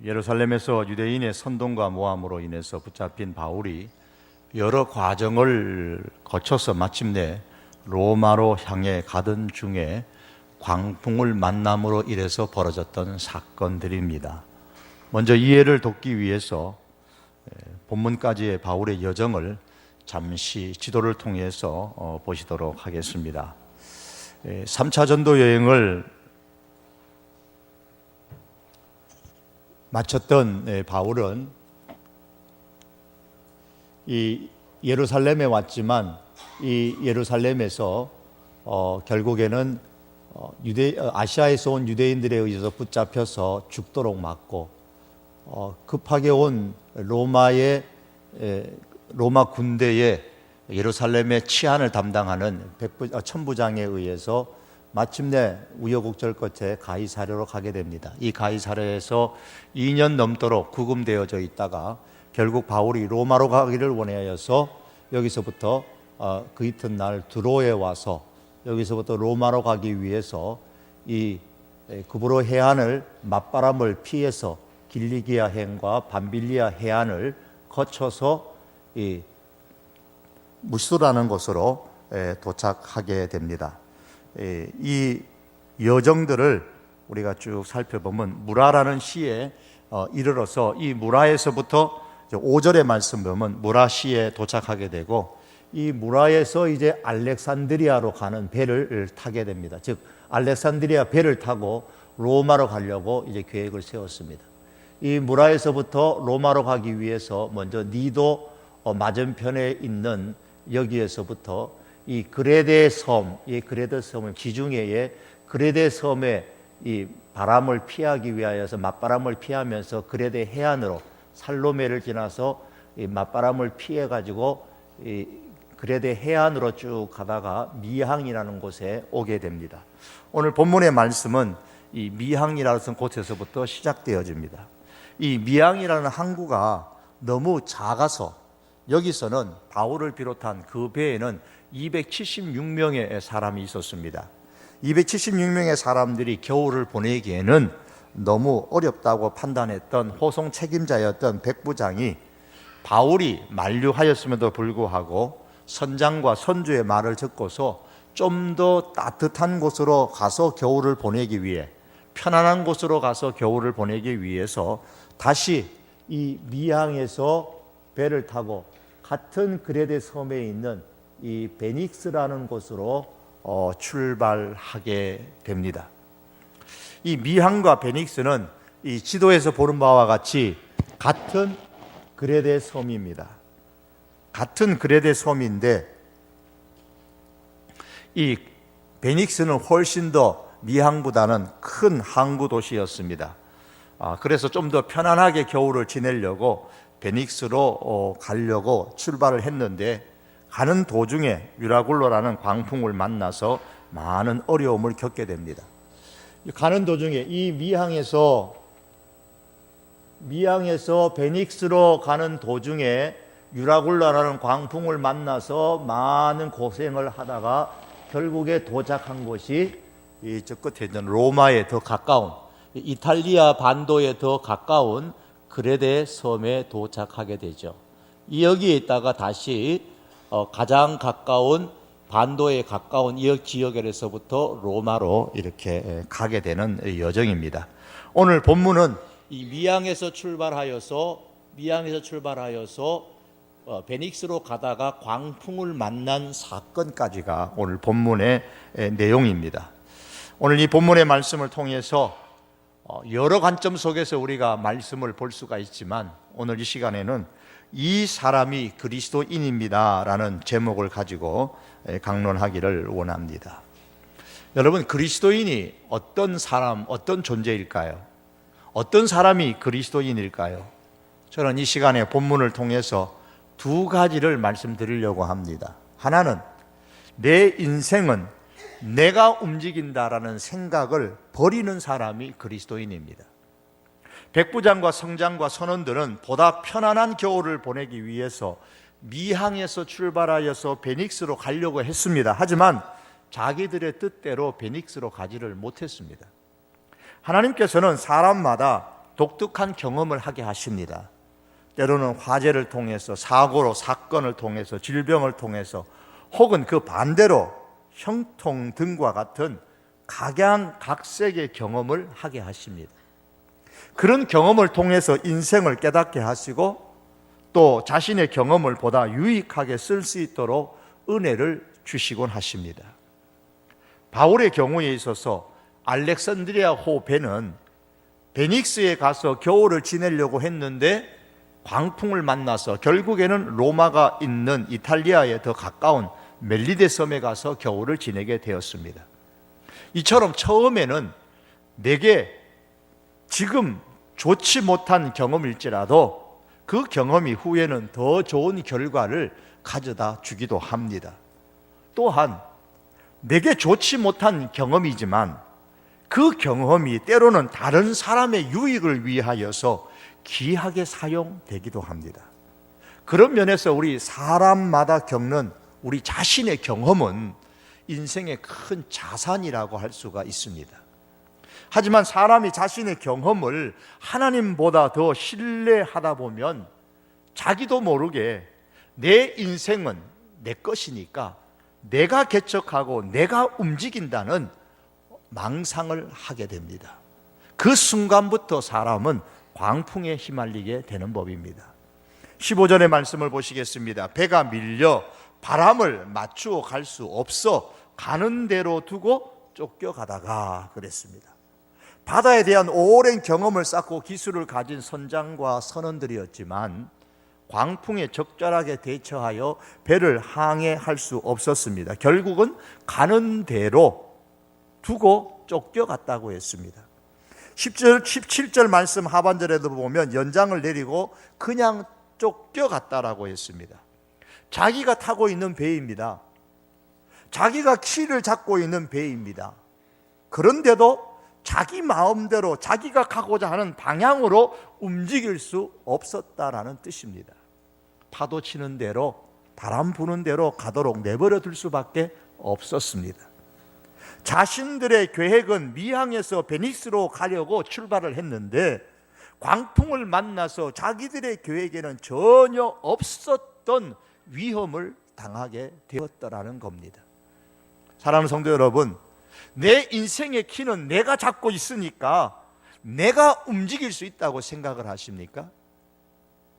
예루살렘에서 유대인의 선동과 모함으로 인해서 붙잡힌 바울이 여러 과정을 거쳐서 마침내 로마로 향해 가던 중에 광풍을 만남으로 인해서 벌어졌던 사건들입니다. 먼저 이해를 돕기 위해서 본문까지의 바울의 여정을 잠시 지도를 통해서 보시도록 하겠습니다. 3차 전도 여행을 마쳤던 바울은 이 예루살렘에 왔지만 이 예루살렘에서 결국에는 아시아에서 온 유대인들에 의해서 붙잡혀서 죽도록 맞고 급하게 온 로마 군대의 예루살렘의 치안을 담당하는 천부장에 의해서 마침내 우여곡절 끝에 가이사랴로 가게 됩니다. 이 가이사랴에서 2년 넘도록 구금되어져 있다가 결국 바울이 로마로 가기를 원하여서 여기서부터 그 이튿날 드로에 와서 여기서부터 로마로 가기 위해서 이 구브로 해안을 맞바람을 피해서 길리기아 해안과 밤빌리아 해안을 거쳐서 이 무스라는 곳으로 도착하게 됩니다. 이 여정들을 우리가 쭉 살펴보면 무라라는 시에 이르러서 이 무라에서부터 5절의 말씀 보면 무라시에 도착하게 되고 이 무라에서 이제 알렉산드리아로 가는 배를 타게 됩니다. 즉 알렉산드리아 배를 타고 로마로 가려고 이제 계획을 세웠습니다. 이 무라에서부터 로마로 가기 위해서 먼저 니도 맞은편에 있는 여기에서부터 이 그레데 섬, 이 그레데 섬은 지중해의 그레데 섬의 이 바람을 피하기 위하여서 맞바람을 피하면서 그레데 해안으로 살로메를 지나서 이 맞바람을 피해 가지고 이 그레데 해안으로 쭉 가다가 미항이라는 곳에 오게 됩니다. 오늘 본문의 말씀은 이 미항이라는 곳에서부터 시작되어집니다. 이 미항이라는 항구가 너무 작아서 여기서는 바울을 비롯한 그 배에는 276명의 사람이 있었습니다. 276명의 사람들이 겨울을 보내기에는 너무 어렵다고 판단했던 호송 책임자였던 백부장이 바울이 만류하였음에도 불구하고 선장과 선주의 말을 듣고서 좀 더 따뜻한 곳으로 가서 겨울을 보내기 위해, 편안한 곳으로 가서 겨울을 보내기 위해서 다시 이 미항에서 배를 타고 같은 그레데 섬에 있는 이 베닉스라는 곳으로 출발하게 됩니다. 이 미항과 베닉스는 이 지도에서 보는 바와 같이 같은 그레데 섬입니다. 같은 그레데 섬인데 이 베닉스는 훨씬 더 미항보다는 큰 항구 도시였습니다. 그래서 좀 더 편안하게 겨울을 지내려고 베닉스로 가려고 출발을 했는데 가는 도중에 유라굴로라는 광풍을 만나서 많은 어려움을 겪게 됩니다. 가는 도중에 이 미항에서 베닉스로 가는 도중에 유라굴로라는 광풍을 만나서 많은 고생을 하다가 결국에 도착한 곳이 저 끝에 있는 로마에 더 가까운 이탈리아 반도에 더 가까운 그레데 섬에 도착하게 되죠. 여기에 있다가 다시 가장 가까운 반도에 가까운 이 지역에서부터 로마로 이렇게 가게 되는 여정입니다. 오늘 본문은 이 미항에서 출발하여서 베닉스로 가다가 광풍을 만난 사건까지가 오늘 본문의 내용입니다. 오늘 이 본문의 말씀을 통해서 여러 관점 속에서 우리가 말씀을 볼 수가 있지만 오늘 이 시간에는 이 사람이 그리스도인입니다 라는 제목을 가지고 강론하기를 원합니다. 여러분, 그리스도인이 어떤 사람, 어떤 존재일까요? 어떤 사람이 그리스도인일까요? 저는 이 시간에 본문을 통해서 두 가지를 말씀드리려고 합니다. 하나는 내 인생은 내가 움직인다라는 생각을 버리는 사람이 그리스도인입니다. 백부장과 성장과 선원들은 보다 편안한 겨울을 보내기 위해서 미항에서 출발하여서 베닉스로 가려고 했습니다. 하지만 자기들의 뜻대로 베닉스로 가지를 못했습니다. 하나님께서는 사람마다 독특한 경험을 하게 하십니다. 때로는 화재를 통해서, 사고로, 사건을 통해서, 질병을 통해서, 혹은 그 반대로 형통 등과 같은 각양각색의 경험을 하게 하십니다. 그런 경험을 통해서 인생을 깨닫게 하시고 또 자신의 경험을 보다 유익하게 쓸 수 있도록 은혜를 주시곤 하십니다. 바울의 경우에 있어서 알렉산드리아호 배는 베닉스에 가서 겨울을 지내려고 했는데 광풍을 만나서 결국에는 로마가 있는 이탈리아에 더 가까운 멜리데 섬에 가서 겨울을 지내게 되었습니다. 이처럼 처음에는 내게 지금 좋지 못한 경험일지라도 그 경험이 후에는 더 좋은 결과를 가져다 주기도 합니다. 또한 내게 좋지 못한 경험이지만 그 경험이 때로는 다른 사람의 유익을 위하여서 귀하게 사용되기도 합니다. 그런 면에서 우리 사람마다 겪는 우리 자신의 경험은 인생의 큰 자산이라고 할 수가 있습니다. 하지만 사람이 자신의 경험을 하나님보다 더 신뢰하다 보면 자기도 모르게 내 인생은 내 것이니까 내가 개척하고 내가 움직인다는 망상을 하게 됩니다. 그 순간부터 사람은 광풍에 휘말리게 되는 법입니다. 15절의 말씀을 보시겠습니다. 배가 밀려 바람을 맞추어 갈 수 없어 가는 대로 두고 쫓겨가다가 그랬습니다. 바다에 대한 오랜 경험을 쌓고 기술을 가진 선장과 선원들이었지만 광풍에 적절하게 대처하여 배를 항해할 수 없었습니다. 결국은 가는 대로 두고 쫓겨갔다고 했습니다. 17절 말씀 하반절에도 보면 연장을 내리고 그냥 쫓겨갔다라고 했습니다. 자기가 타고 있는 배입니다. 자기가 키를 잡고 있는 배입니다. 그런데도 자기 마음대로 자기가 가고자 하는 방향으로 움직일 수 없었다라는 뜻입니다. 파도 치는 대로, 바람 부는 대로 가도록 내버려 둘 수밖에 없었습니다. 자신들의 계획은 미항에서 베니스로 가려고 출발을 했는데 광풍을 만나서 자기들의 계획에는 전혀 없었던 위험을 당하게 되었다라는 겁니다. 사랑하는 성도 여러분, 내 인생의 키는 내가 잡고 있으니까 내가 움직일 수 있다고 생각을 하십니까?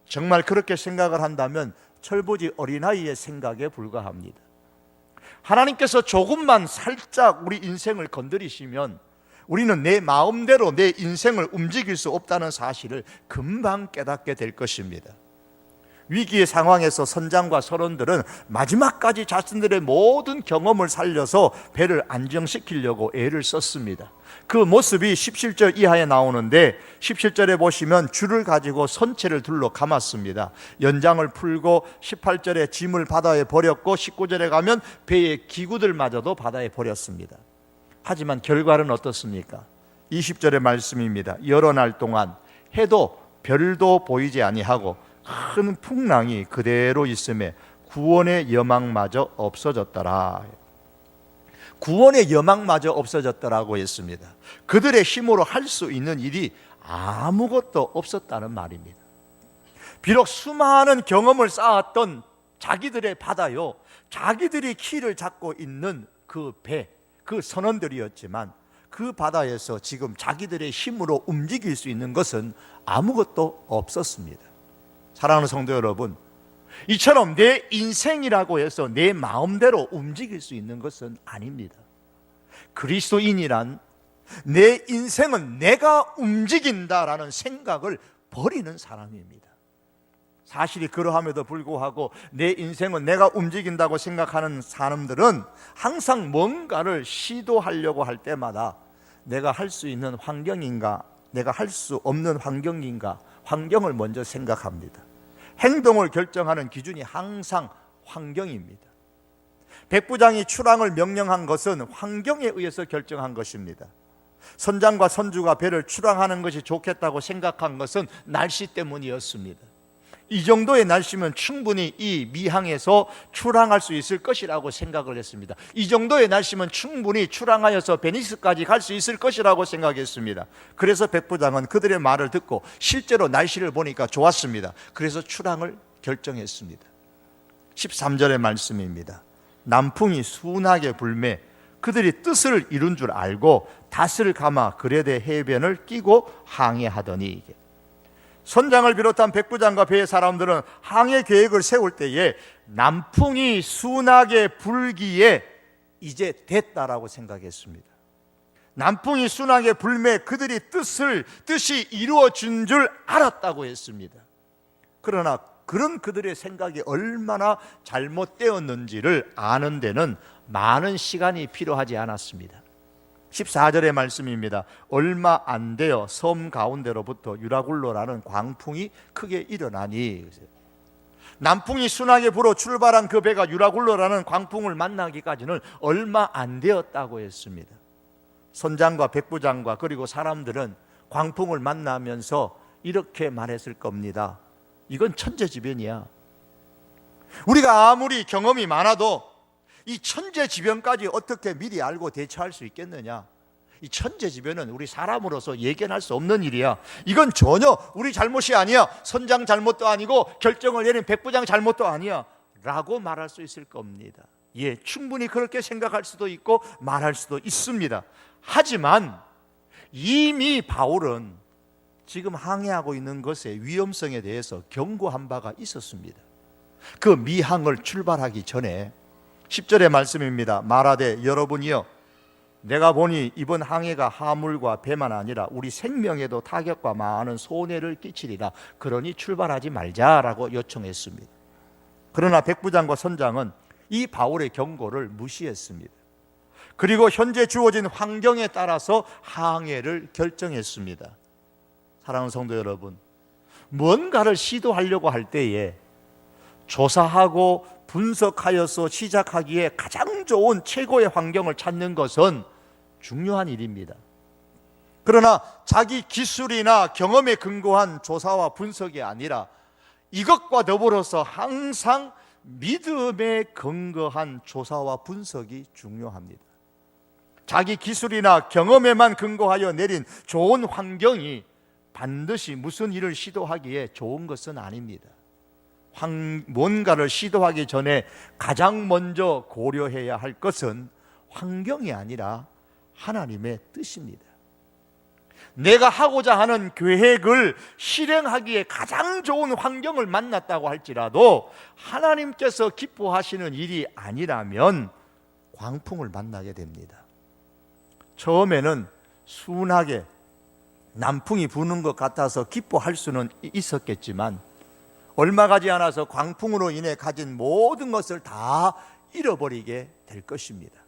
정말 그렇게 생각을 한다면 철부지 어린아이의 생각에 불과합니다. 하나님께서 조금만 살짝 우리 인생을 건드리시면 우리는 내 마음대로 내 인생을 움직일 수 없다는 사실을 금방 깨닫게 될 것입니다. 위기의 상황에서 선장과 선원들은 마지막까지 자신들의 모든 경험을 살려서 배를 안정시키려고 애를 썼습니다. 그 모습이 17절 이하에 나오는데 17절에 보시면 줄을 가지고 선체를 둘러 감았습니다. 연장을 풀고 18절에 짐을 바다에 버렸고 19절에 가면 배의 기구들마저도 바다에 버렸습니다. 하지만 결과는 어떻습니까? 20절의 말씀입니다. 여러 날 동안 해도 별도 보이지 아니하고 큰 풍랑이 그대로 있음에 구원의 여망마저 없어졌더라. 구원의 여망마저 없어졌더라고 했습니다. 그들의 힘으로 할 수 있는 일이 아무것도 없었다는 말입니다. 비록 수많은 경험을 쌓았던 자기들의 바다요, 자기들이 키를 잡고 있는 그 배, 그 선원들이었지만 그 바다에서 지금 자기들의 힘으로 움직일 수 있는 것은 아무것도 없었습니다. 사랑하는 성도 여러분, 이처럼 내 인생이라고 해서 내 마음대로 움직일 수 있는 것은 아닙니다. 그리스도인이란 내 인생은 내가 움직인다라는 생각을 버리는 사람입니다. 사실이 그러함에도 불구하고 내 인생은 내가 움직인다고 생각하는 사람들은 항상 뭔가를 시도하려고 할 때마다 내가 할 수 있는 환경인가, 내가 할 수 없는 환경인가, 환경을 먼저 생각합니다. 행동을 결정하는 기준이 항상 환경입니다. 백부장이 출항을 명령한 것은 환경에 의해서 결정한 것입니다. 선장과 선주가 배를 출항하는 것이 좋겠다고 생각한 것은 날씨 때문이었습니다. 이 정도의 날씨면 충분히 이 미항에서 출항할 수 있을 것이라고 생각을 했습니다. 이 정도의 날씨면 충분히 출항하여서 베니스까지 갈 수 있을 것이라고 생각했습니다. 그래서 백부장은 그들의 말을 듣고 실제로 날씨를 보니까 좋았습니다. 그래서 출항을 결정했습니다. 13절의 말씀입니다. 남풍이 순하게 불매 그들이 뜻을 이룬 줄 알고 닷을 감아 그레데 해변을 끼고 항해하더니, 선장을 비롯한 백부장과 배의 사람들은 항해 계획을 세울 때에 남풍이 순하게 불기에 이제 됐다라고 생각했습니다. 남풍이 순하게 불매 그들이 뜻이 이루어진 줄 알았다고 했습니다. 그러나 그런 그들의 생각이 얼마나 잘못되었는지를 아는 데는 많은 시간이 필요하지 않았습니다. 14절의 말씀입니다. 얼마 안 되어 섬 가운데로부터 유라굴로라는 광풍이 크게 일어나니, 남풍이 순하게 불어 출발한 그 배가 유라굴로라는 광풍을 만나기까지는 얼마 안 되었다고 했습니다. 선장과 백부장과 그리고 사람들은 광풍을 만나면서 이렇게 말했을 겁니다. 이건 천재지변이야. 우리가 아무리 경험이 많아도 이 천재지변까지 어떻게 미리 알고 대처할 수 있겠느냐? 이 천재지변은 우리 사람으로서 예견할 수 없는 일이야. 이건 전혀 우리 잘못이 아니야. 선장 잘못도 아니고 결정을 내린 백부장 잘못도 아니야 라고 말할 수 있을 겁니다. 예, 충분히 그렇게 생각할 수도 있고 말할 수도 있습니다. 하지만 이미 바울은 지금 항해하고 있는 것의 위험성에 대해서 경고한 바가 있었습니다. 그 미항을 출발하기 전에 10절의 말씀입니다. 말하되 여러분이여, 내가 보니 이번 항해가 하물과 배만 아니라 우리 생명에도 타격과 많은 손해를 끼치리라. 그러니 출발하지 말자라고 요청했습니다. 그러나 백부장과 선장은 이 바울의 경고를 무시했습니다. 그리고 현재 주어진 환경에 따라서 항해를 결정했습니다. 사랑하는 성도 여러분, 뭔가를 시도하려고 할 때에 조사하고 분석하여서 시작하기에 가장 좋은 최고의 환경을 찾는 것은 중요한 일입니다. 그러나 자기 기술이나 경험에 근거한 조사와 분석이 아니라 이것과 더불어서 항상 믿음에 근거한 조사와 분석이 중요합니다. 자기 기술이나 경험에만 근거하여 내린 좋은 환경이 반드시 무슨 일을 시도하기에 좋은 것은 아닙니다. 뭔가를 시도하기 전에 가장 먼저 고려해야 할 것은 환경이 아니라 하나님의 뜻입니다. 내가 하고자 하는 계획을 실행하기에 가장 좋은 환경을 만났다고 할지라도 하나님께서 기뻐하시는 일이 아니라면 광풍을 만나게 됩니다. 처음에는 순하게 남풍이 부는 것 같아서 기뻐할 수는 있었겠지만 얼마 가지 않아서 광풍으로 인해 가진 모든 것을 다 잃어버리게 될 것입니다.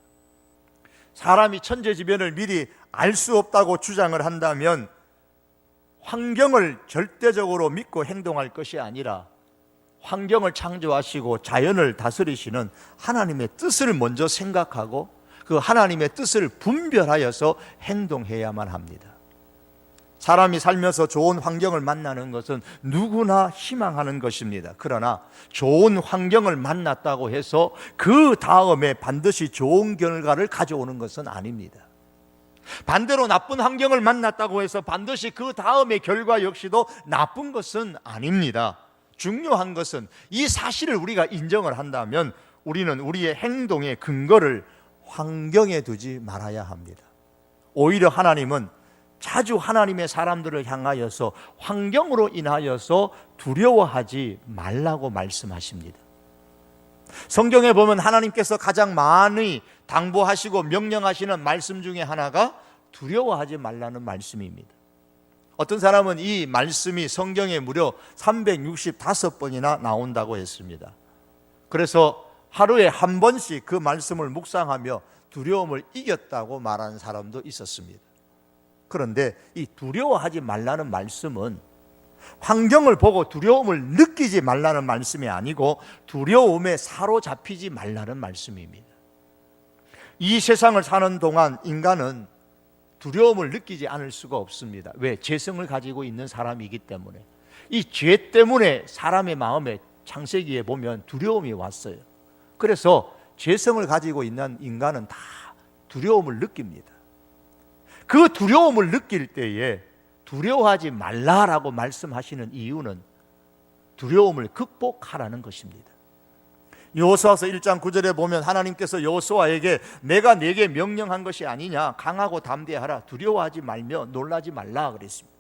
사람이 천재지변을 미리 알 수 없다고 주장을 한다면 환경을 절대적으로 믿고 행동할 것이 아니라 환경을 창조하시고 자연을 다스리시는 하나님의 뜻을 먼저 생각하고 그 하나님의 뜻을 분별하여서 행동해야만 합니다. 사람이 살면서 좋은 환경을 만나는 것은 누구나 희망하는 것입니다. 그러나 좋은 환경을 만났다고 해서 그 다음에 반드시 좋은 결과를 가져오는 것은 아닙니다. 반대로 나쁜 환경을 만났다고 해서 반드시 그 다음의 결과 역시도 나쁜 것은 아닙니다. 중요한 것은 이 사실을 우리가 인정을 한다면 우리는 우리의 행동의 근거를 환경에 두지 말아야 합니다. 오히려 하나님은 자주 하나님의 사람들을 향하여서 환경으로 인하여서 두려워하지 말라고 말씀하십니다. 성경에 보면 하나님께서 가장 많이 당부하시고 명령하시는 말씀 중에 하나가 두려워하지 말라는 말씀입니다. 어떤 사람은 이 말씀이 성경에 무려 365번이나 나온다고 했습니다. 그래서 하루에 한 번씩 그 말씀을 묵상하며 두려움을 이겼다고 말하는 사람도 있었습니다. 그런데 이 두려워하지 말라는 말씀은 환경을 보고 두려움을 느끼지 말라는 말씀이 아니고 두려움에 사로잡히지 말라는 말씀입니다. 이 세상을 사는 동안 인간은 두려움을 느끼지 않을 수가 없습니다. 왜? 재성을 가지고 있는 사람이기 때문에. 이 죄 때문에 사람의 마음에 창세기에 보면 두려움이 왔어요. 그래서 죄성을 가지고 있는 인간은 다 두려움을 느낍니다. 그 두려움을 느낄 때에 두려워하지 말라라고 말씀하시는 이유는 두려움을 극복하라는 것입니다. 여호수아서 1장 9절에 보면 하나님께서 여호수아에게 내가 네게 명령한 것이 아니냐, 강하고 담대하라, 두려워하지 말며 놀라지 말라 그랬습니다.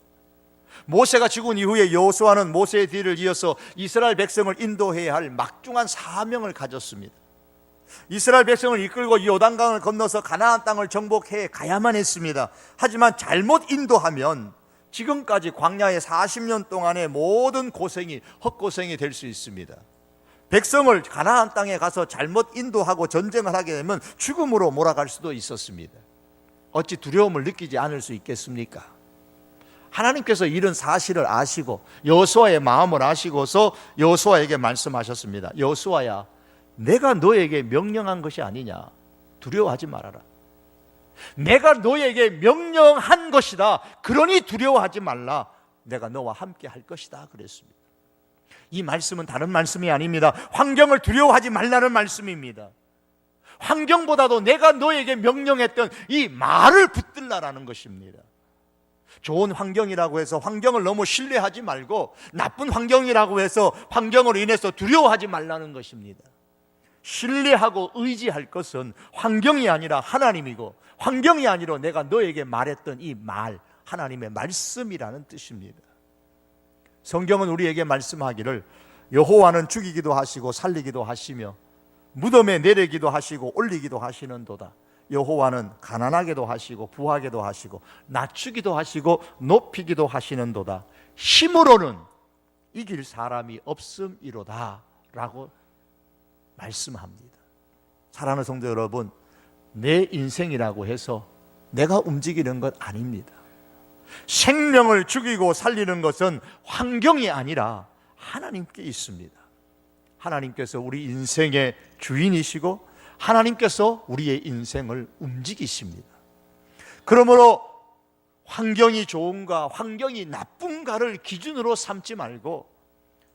모세가 죽은 이후에 여호수아는 모세의 뒤를 이어서 이스라엘 백성을 인도해야 할 막중한 사명을 가졌습니다. 이스라엘 백성을 이끌고 요단강을 건너서 가나안 땅을 정복해 가야만 했습니다. 하지만 잘못 인도하면 지금까지 광야의 40년 동안의 모든 고생이 헛고생이 될 수 있습니다. 백성을 가나안 땅에 가서 잘못 인도하고 전쟁을 하게 되면 죽음으로 몰아갈 수도 있었습니다. 어찌 두려움을 느끼지 않을 수 있겠습니까? 하나님께서 이런 사실을 아시고 여호수아의 마음을 아시고서 여호수아에게 말씀하셨습니다. 여호수아야, 내가 너에게 명령한 것이 아니냐, 두려워하지 말아라. 내가 너에게 명령한 것이다. 그러니 두려워하지 말라. 내가 너와 함께 할 것이다 그랬습니다. 이 말씀은 다른 말씀이 아닙니다. 환경을 두려워하지 말라는 말씀입니다. 환경보다도 내가 너에게 명령했던 이 말을 붙들라라는 것입니다. 좋은 환경이라고 해서 환경을 너무 신뢰하지 말고 나쁜 환경이라고 해서 환경으로 인해서 두려워하지 말라는 것입니다. 신뢰하고 의지할 것은 환경이 아니라 하나님이고, 환경이 아니라 내가 너에게 말했던 이 말, 하나님의 말씀이라는 뜻입니다. 성경은 우리에게 말씀하기를 여호와는 죽이기도 하시고 살리기도 하시며 무덤에 내리기도 하시고 올리기도 하시는도다. 여호와는 가난하게도 하시고 부하게도 하시고 낮추기도 하시고 높이기도 하시는도다. 힘으로는 이길 사람이 없음이로다 라고 말씀합니다. 사랑하는 성도 여러분, 내 인생이라고 해서 내가 움직이는 것 아닙니다. 생명을 죽이고 살리는 것은 환경이 아니라 하나님께 있습니다. 하나님께서 우리 인생의 주인이시고 하나님께서 우리의 인생을 움직이십니다. 그러므로 환경이 좋은가 환경이 나쁜가를 기준으로 삼지 말고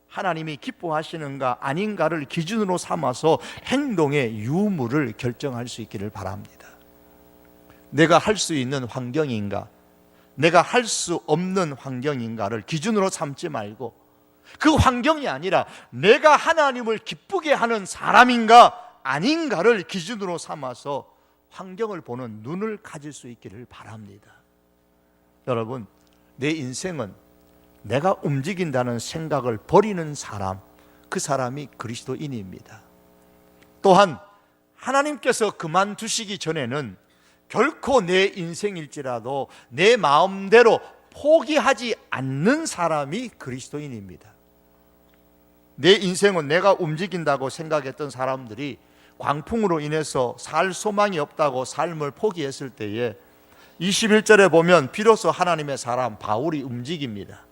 하나님이 기뻐하시는가 아닌가를 기준으로 삼아서 행동의 유무를 결정할 수 있기를 바랍니다. 내가 할 수 있는 환경인가, 내가 할 수 없는 환경인가를 기준으로 삼지 말고 그 환경이 아니라 내가 하나님을 기쁘게 하는 사람인가 아닌가를 기준으로 삼아서 환경을 보는 눈을 가질 수 있기를 바랍니다. 여러분, 내 인생은 내가 움직인다는 생각을 버리는 사람, 그 사람이 그리스도인입니다. 또한 하나님께서 그만두시기 전에는 결코 내 인생일지라도 내 마음대로 포기하지 않는 사람이 그리스도인입니다. 내 인생은 내가 움직인다고 생각했던 사람들이 광풍으로 인해서 살 소망이 없다고 삶을 포기했을 때에 21절에 보면 비로소 하나님의 사람 바울이 움직입니다.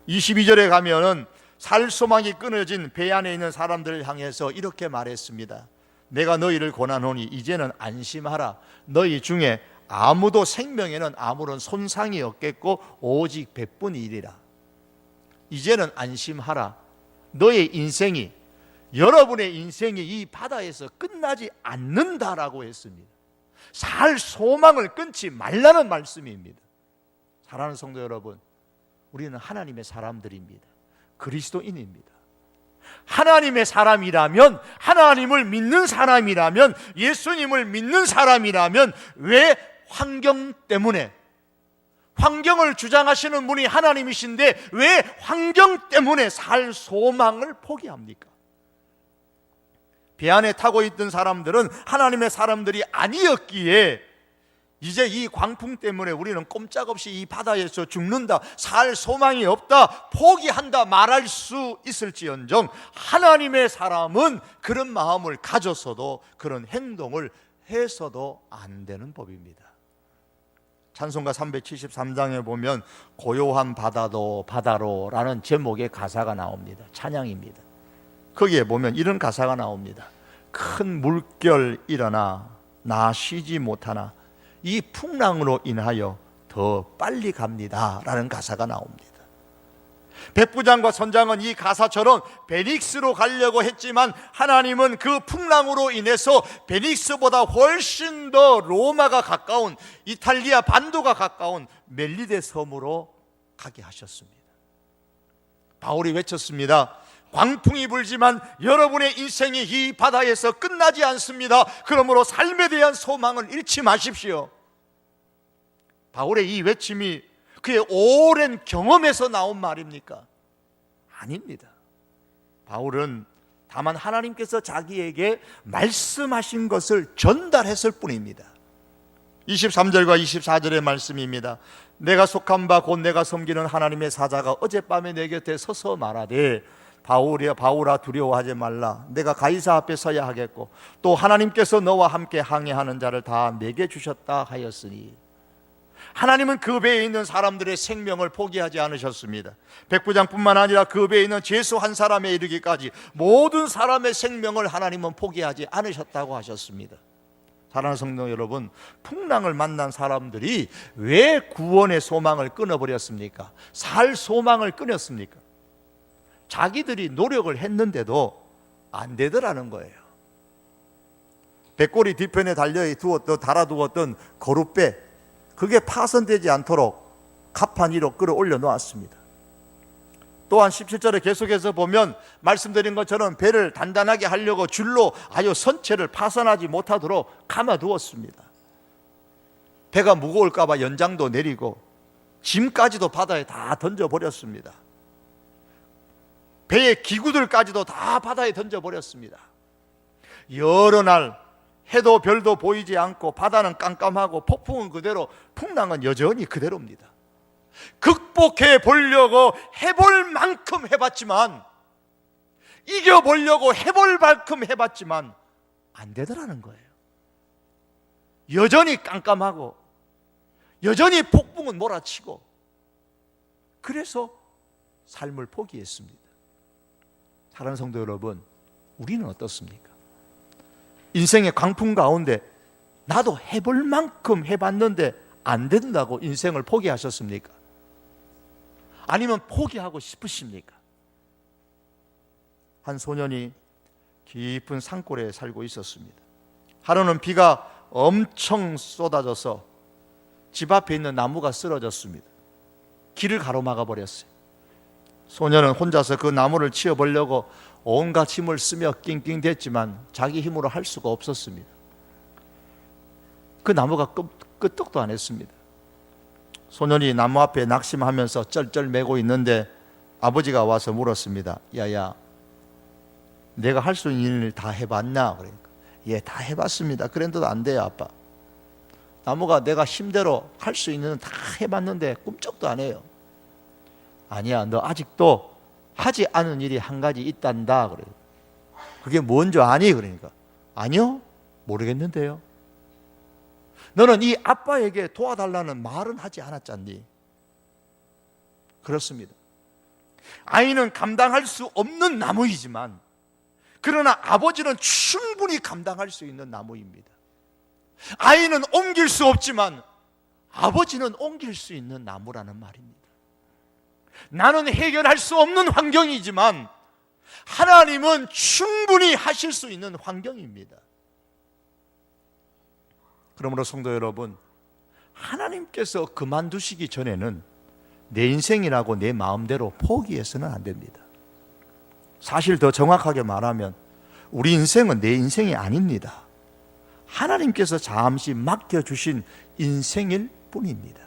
22절에 가면은 살 소망이 끊어진 배 안에 있는 사람들을 향해서 이렇게 말했습니다. 내가 너희를 권하노니 이제는 안심하라. 너희 중에 아무도 생명에는 아무런 손상이 없겠고 오직 백분이리라. 이제는 안심하라. 너의 인생이, 여러분의 인생이 이 바다에서 끝나지 않는다라고 했습니다. 살 소망을 끊지 말라는 말씀입니다. 사랑하는 성도 여러분, 우리는 하나님의 사람들입니다. 그리스도인입니다. 하나님의 사람이라면, 하나님을 믿는 사람이라면, 예수님을 믿는 사람이라면 왜 환경 때문에, 환경을 주장하시는 분이 하나님이신데 왜 환경 때문에 살 소망을 포기합니까? 배 안에 타고 있던 사람들은 하나님의 사람들이 아니었기에 이제 이 광풍 때문에 우리는 꼼짝없이 이 바다에서 죽는다, 살 소망이 없다, 포기한다 말할 수 있을지언정 하나님의 사람은 그런 마음을 가졌어도 그런 행동을 해서도 안 되는 법입니다. 찬송가 373장에 보면 고요한 바다도 바다로 라는 제목의 가사가 나옵니다. 찬양입니다. 거기에 보면 이런 가사가 나옵니다. 큰 물결 일어나 나 쉬지 못하나 이 풍랑으로 인하여 더 빨리 갑니다 라는 가사가 나옵니다. 백부장과 선장은 이 가사처럼 베닉스로 가려고 했지만 하나님은 그 풍랑으로 인해서 베닉스보다 훨씬 더 로마가 가까운, 이탈리아 반도가 가까운 멜리데 섬으로 가게 하셨습니다. 바울이 외쳤습니다. 광풍이 불지만 여러분의 인생이 이 바다에서 끝나지 않습니다. 그러므로 삶에 대한 소망을 잃지 마십시오. 바울의 이 외침이 그의 오랜 경험에서 나온 말입니까? 아닙니다. 바울은 다만 하나님께서 자기에게 말씀하신 것을 전달했을 뿐입니다. 23절과 24절의 말씀입니다. 내가 속한 바 곧 내가 섬기는 하나님의 사자가 어젯밤에 내 곁에 서서 말하되 바울아 두려워하지 말라. 내가 가이사 앞에 서야 하겠고 또 하나님께서 너와 함께 항해하는 자를 다 내게 주셨다 하였으니, 하나님은 그 배에 있는 사람들의 생명을 포기하지 않으셨습니다. 백부장뿐만 아니라 그 배에 있는 죄수 한 사람에 이르기까지 모든 사람의 생명을 하나님은 포기하지 않으셨다고 하셨습니다. 사랑하는 성도 여러분, 풍랑을 만난 사람들이 왜 구원의 소망을 끊어버렸습니까? 살 소망을 끊었습니까? 자기들이 노력을 했는데도 안 되더라는 거예요. 배꼬리 뒤편에 달아두었던 거룻배, 그게 파손되지 않도록 갑판 위로 끌어올려 놓았습니다. 또한 17절에 계속해서 보면 말씀드린 것처럼 배를 단단하게 하려고 줄로 아주 선체를 파손하지 못하도록 감아두었습니다. 배가 무거울까 봐 연장도 내리고 짐까지도 바다에 다 던져버렸습니다. 배의 기구들까지도 다 바다에 던져버렸습니다. 여러 날 해도 별도 보이지 않고 바다는 깜깜하고 폭풍은 그대로, 풍랑은 여전히 그대로입니다. 극복해 보려고 해볼 만큼 해봤지만, 이겨보려고 해볼 만큼 해봤지만 안 되더라는 거예요. 여전히 깜깜하고 여전히 폭풍은 몰아치고, 그래서 삶을 포기했습니다. 사랑하는 성도 여러분, 우리는 어떻습니까? 인생의 광풍 가운데 나도 해볼 만큼 해봤는데 안 된다고 인생을 포기하셨습니까? 아니면 포기하고 싶으십니까? 한 소년이 깊은 산골에 살고 있었습니다. 하루는 비가 엄청 쏟아져서 집 앞에 있는 나무가 쓰러졌습니다. 길을 가로막아 버렸어요. 소년은 혼자서 그 나무를 치워보려고 온갖 힘을 쓰며 낑낑댔지만 자기 힘으로 할 수가 없었습니다. 그 나무가 끄떡도 안 했습니다. 소년이 나무 앞에 낙심하면서 쩔쩔매고 있는데 아버지가 와서 물었습니다. 야야, 내가 할 수 있는 일 다 해봤나? 그러니까 예, 다 해봤습니다. 그랬는데도 안 돼요, 아빠. 나무가 내가 힘대로 할 수 있는 다 해봤는데 꿈쩍도 안 해요. 아니야, 너 아직도 하지 않은 일이 한 가지 있단다. 그래요. 그게 뭔지 아니? 그러니까 아니요, 모르겠는데요. 너는 이 아빠에게 도와달라는 말은 하지 않았잖니? 그렇습니다. 아이는 감당할 수 없는 나무이지만, 그러나 아버지는 충분히 감당할 수 있는 나무입니다. 아이는 옮길 수 없지만 아버지는 옮길 수 있는 나무라는 말입니다. 나는 해결할 수 없는 환경이지만 하나님은 충분히 하실 수 있는 환경입니다. 그러므로 성도 여러분, 하나님께서 그만두시기 전에는 내 인생이라고 내 마음대로 포기해서는 안 됩니다. 사실 더 정확하게 말하면 우리 인생은 내 인생이 아닙니다. 하나님께서 잠시 맡겨주신 인생일 뿐입니다.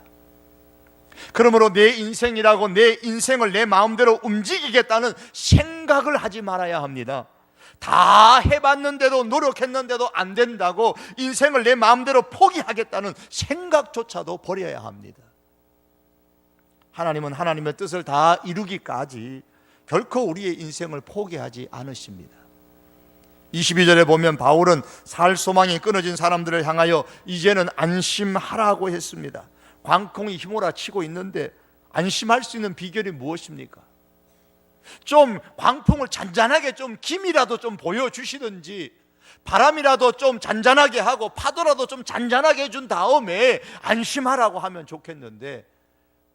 그러므로 내 인생이라고 내 인생을 내 마음대로 움직이겠다는 생각을 하지 말아야 합니다. 다 해봤는데도, 노력했는데도 안 된다고 인생을 내 마음대로 포기하겠다는 생각조차도 버려야 합니다. 하나님은 하나님의 뜻을 다 이루기까지 결코 우리의 인생을 포기하지 않으십니다. 22절에 보면 바울은 살 소망이 끊어진 사람들을 향하여 이제는 안심하라고 했습니다. 광풍이 휘몰아치고 있는데 안심할 수 있는 비결이 무엇입니까? 좀 광풍을 잔잔하게 좀 김이라도 좀 보여주시든지, 바람이라도 좀 잔잔하게 하고 파도라도 좀 잔잔하게 해준 다음에 안심하라고 하면 좋겠는데,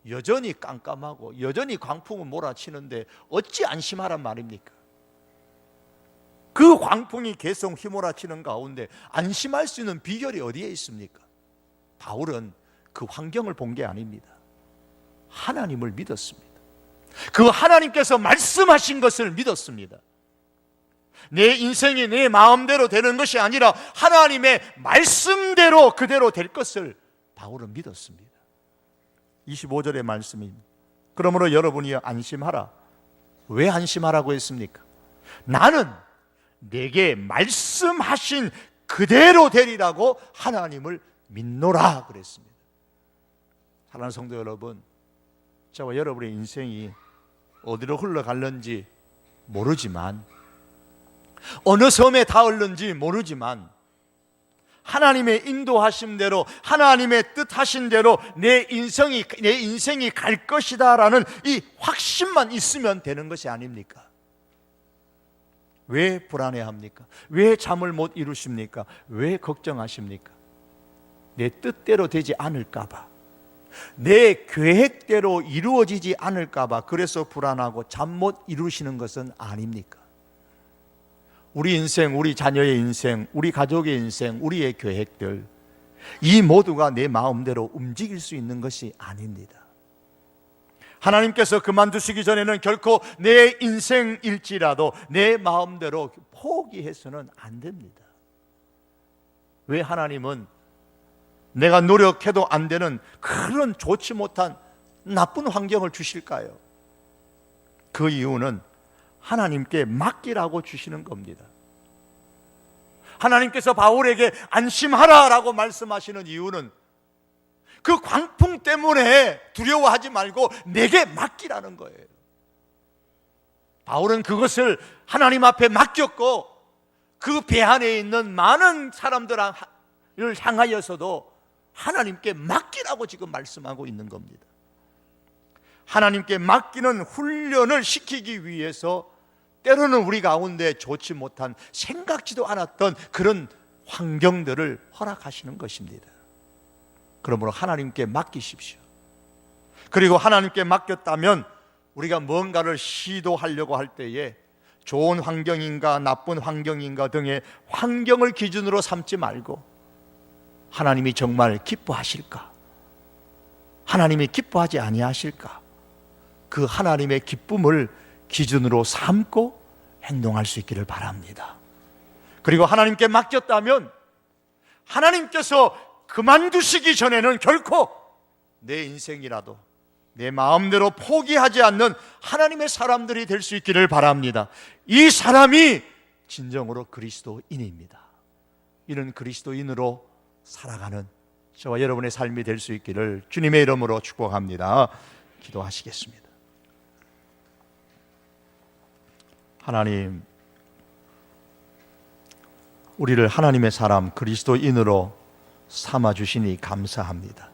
여전히 깜깜하고 여전히 광풍은 몰아치는데 어찌 안심하란 말입니까? 그 광풍이 계속 휘몰아치는 가운데 안심할 수 있는 비결이 어디에 있습니까? 바울은 그 환경을 본 게 아닙니다. 하나님을 믿었습니다. 그 하나님께서 말씀하신 것을 믿었습니다. 내 인생이 내 마음대로 되는 것이 아니라 하나님의 말씀대로 그대로 될 것을 바울은 믿었습니다. 25절의 말씀입니다. 그러므로 여러분이 안심하라. 왜 안심하라고 했습니까? 나는 내게 말씀하신 그대로 되리라고 하나님을 믿노라 그랬습니다. 사랑하는 성도 여러분, 저와 여러분의 인생이 어디로 흘러갈는지 모르지만, 어느 섬에 닿을는지 모르지만, 하나님의 인도하심대로, 하나님의 뜻하신 대로 내 인생이 갈 것이다라는 이 확신만 있으면 되는 것이 아닙니까? 왜 불안해합니까? 왜 잠을 못 이루십니까? 왜 걱정하십니까? 내 뜻대로 되지 않을까 봐, 내 계획대로 이루어지지 않을까 봐 그래서 불안하고 잠 못 이루시는 것은 아닙니까? 우리 인생, 우리 자녀의 인생, 우리 가족의 인생, 우리의 계획들, 이 모두가 내 마음대로 움직일 수 있는 것이 아닙니다. 하나님께서 그만두시기 전에는 결코 내 인생일지라도 내 마음대로 포기해서는 안 됩니다. 왜 하나님은 내가 노력해도 안 되는 그런 좋지 못한 나쁜 환경을 주실까요? 그 이유는 하나님께 맡기라고 주시는 겁니다. 하나님께서 바울에게 안심하라라고 말씀하시는 이유는 그 광풍 때문에 두려워하지 말고 내게 맡기라는 거예요. 바울은 그것을 하나님 앞에 맡겼고 그 배 안에 있는 많은 사람들을 향하여서도 하나님께 맡기라고 지금 말씀하고 있는 겁니다. 하나님께 맡기는 훈련을 시키기 위해서 때로는 우리 가운데 좋지 못한, 생각지도 않았던 그런 환경들을 허락하시는 것입니다. 그러므로 하나님께 맡기십시오. 그리고 하나님께 맡겼다면 우리가 뭔가를 시도하려고 할 때에 좋은 환경인가 나쁜 환경인가 등의 환경을 기준으로 삼지 말고 하나님이 정말 기뻐하실까? 하나님이 기뻐하지 아니하실까? 그 하나님의 기쁨을 기준으로 삼고 행동할 수 있기를 바랍니다. 그리고 하나님께 맡겼다면 하나님께서 그만두시기 전에는 결코 내 인생이라도 내 마음대로 포기하지 않는 하나님의 사람들이 될 수 있기를 바랍니다. 이 사람이 진정으로 그리스도인입니다. 이런 그리스도인으로 살아가는 저와 여러분의 삶이 될 수 있기를 주님의 이름으로 축복합니다. 기도하시겠습니다. 하나님, 우리를 하나님의 사람 그리스도인으로 삼아주시니 감사합니다.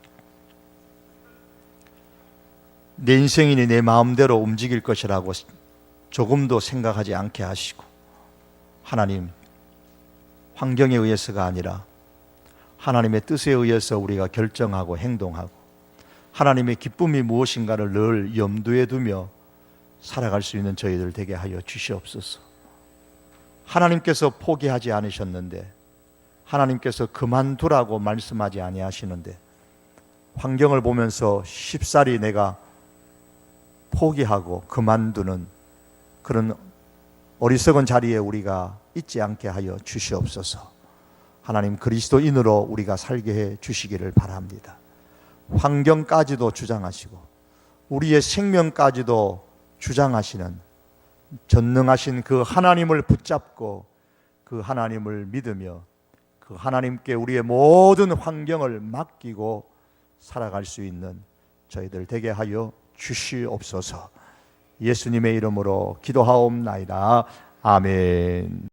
내 인생이니 내 마음대로 움직일 것이라고 조금도 생각하지 않게 하시고, 하나님, 환경에 의해서가 아니라 하나님의 뜻에 의해서 우리가 결정하고 행동하고 하나님의 기쁨이 무엇인가를 늘 염두에 두며 살아갈 수 있는 저희들 되게 하여 주시옵소서. 하나님께서 포기하지 않으셨는데, 하나님께서 그만두라고 말씀하지 아니하시는데, 환경을 보면서 쉽사리 내가 포기하고 그만두는 그런 어리석은 자리에 우리가 있지 않게 하여 주시옵소서. 하나님, 그리스도인으로 우리가 살게 해 주시기를 바랍니다. 환경까지도 주장하시고 우리의 생명까지도 주장하시는 전능하신 그 하나님을 붙잡고 그 하나님을 믿으며 그 하나님께 우리의 모든 환경을 맡기고 살아갈 수 있는 저희들 되게 하여 주시옵소서. 예수님의 이름으로 기도하옵나이다. 아멘.